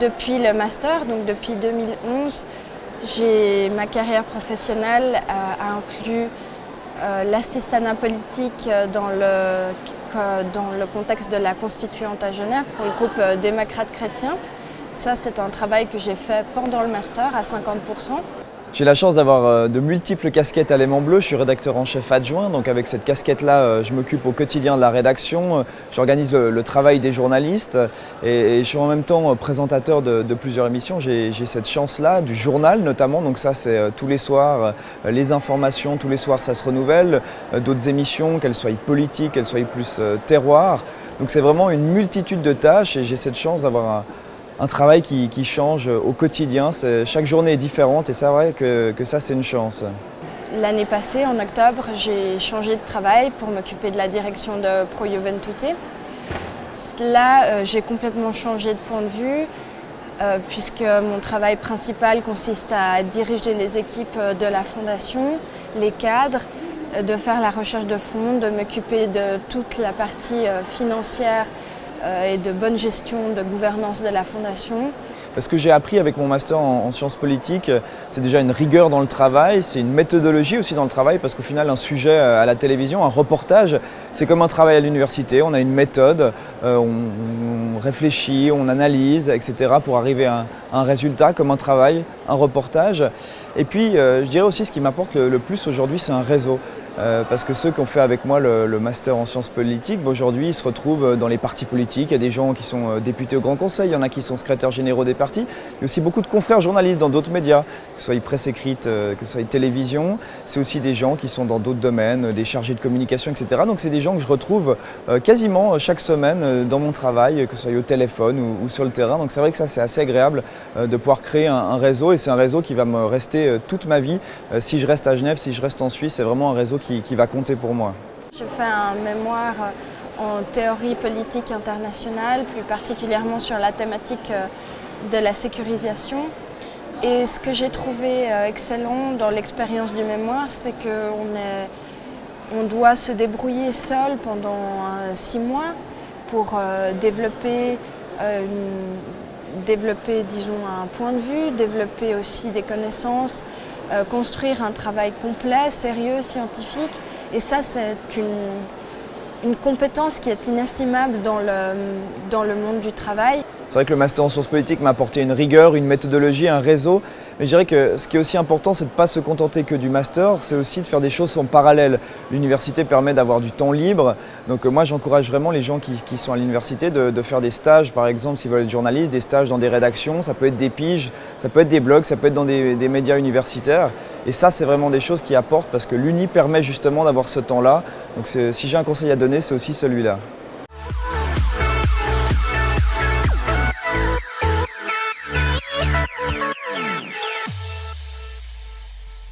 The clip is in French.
Depuis le master, donc depuis 2011, ma carrière professionnelle a inclus l'assistanat politique dans le contexte de la Constituante à Genève pour le groupe démocrate chrétien. Ça, c'est un travail que j'ai fait pendant le master à 50%. J'ai la chance d'avoir de multiples casquettes à l'aimant bleu. Je suis rédacteur en chef adjoint, donc avec cette casquette-là, je m'occupe au quotidien de la rédaction. J'organise le travail des journalistes et je suis en même temps présentateur de plusieurs émissions. J'ai cette chance-là, du journal notamment, donc ça c'est tous les soirs, les informations, tous les soirs ça se renouvelle. D'autres émissions, qu'elles soient politiques, qu'elles soient plus terroir. Donc c'est vraiment une multitude de tâches et j'ai cette chance d'avoir un travail qui change au quotidien. Chaque journée est différente et c'est vrai que ça c'est une chance. L'année passée, en octobre, j'ai changé de travail pour m'occuper de la direction de Pro Juventute. Là, j'ai complètement changé de point de vue puisque mon travail principal consiste à diriger les équipes de la fondation, les cadres, de faire la recherche de fonds, de m'occuper de toute la partie financière et de bonne gestion, de gouvernance de la fondation. Ce que j'ai appris avec mon master en sciences politiques, c'est déjà une rigueur dans le travail, c'est une méthodologie aussi dans le travail parce qu'au final un sujet à la télévision, un reportage, c'est comme un travail à l'université, on a une méthode, on réfléchit, on analyse, etc. pour arriver à un résultat comme un travail, un reportage. Et puis je dirais aussi ce qui m'apporte le plus aujourd'hui, c'est un réseau. Parce que ceux qui ont fait avec moi le master en sciences politiques, aujourd'hui ils se retrouvent dans les partis politiques. Il y a des gens qui sont députés au Grand Conseil, il y en a qui sont secrétaires généraux des partis. Il y a aussi beaucoup de confrères journalistes dans d'autres médias, que ce soit presse écrite, que ce soit télévision. C'est aussi des gens qui sont dans d'autres domaines, des chargés de communication, etc. Donc c'est des gens que je retrouve quasiment chaque semaine dans mon travail, que ce soit au téléphone ou sur le terrain. Donc c'est vrai que ça c'est assez agréable de pouvoir créer un réseau et c'est un réseau qui va me rester toute ma vie. Si je reste à Genève, si je reste en Suisse, c'est vraiment un réseau qui va compter pour moi. Je fais un mémoire en théorie politique internationale, plus particulièrement sur la thématique de la sécurisation. Et ce que j'ai trouvé excellent dans l'expérience du mémoire, c'est qu'on doit se débrouiller seul pendant 6 mois pour développer, disons, un point de vue, développer aussi des connaisses, construire un travail complet, sérieux, scientifique. Et ça, c'est une compétence qui est inestimable dans le monde du travail. C'est vrai que le master en sciences politiques m'a apporté une rigueur, une méthodologie, un réseau. Mais je dirais que ce qui est aussi important, c'est de ne pas se contenter que du master, c'est aussi de faire des choses en parallèle. L'université permet d'avoir du temps libre. Donc moi, j'encourage vraiment les gens qui sont à l'université de faire des stages, par exemple, s'ils veulent être journalistes, des stages dans des rédactions. Ça peut être des piges, ça peut être des blogs, ça peut être dans des médias universitaires. Et ça, c'est vraiment des choses qui apportent parce que l'Uni permet justement d'avoir ce temps-là. Donc si j'ai un conseil à donner, c'est aussi celui-là.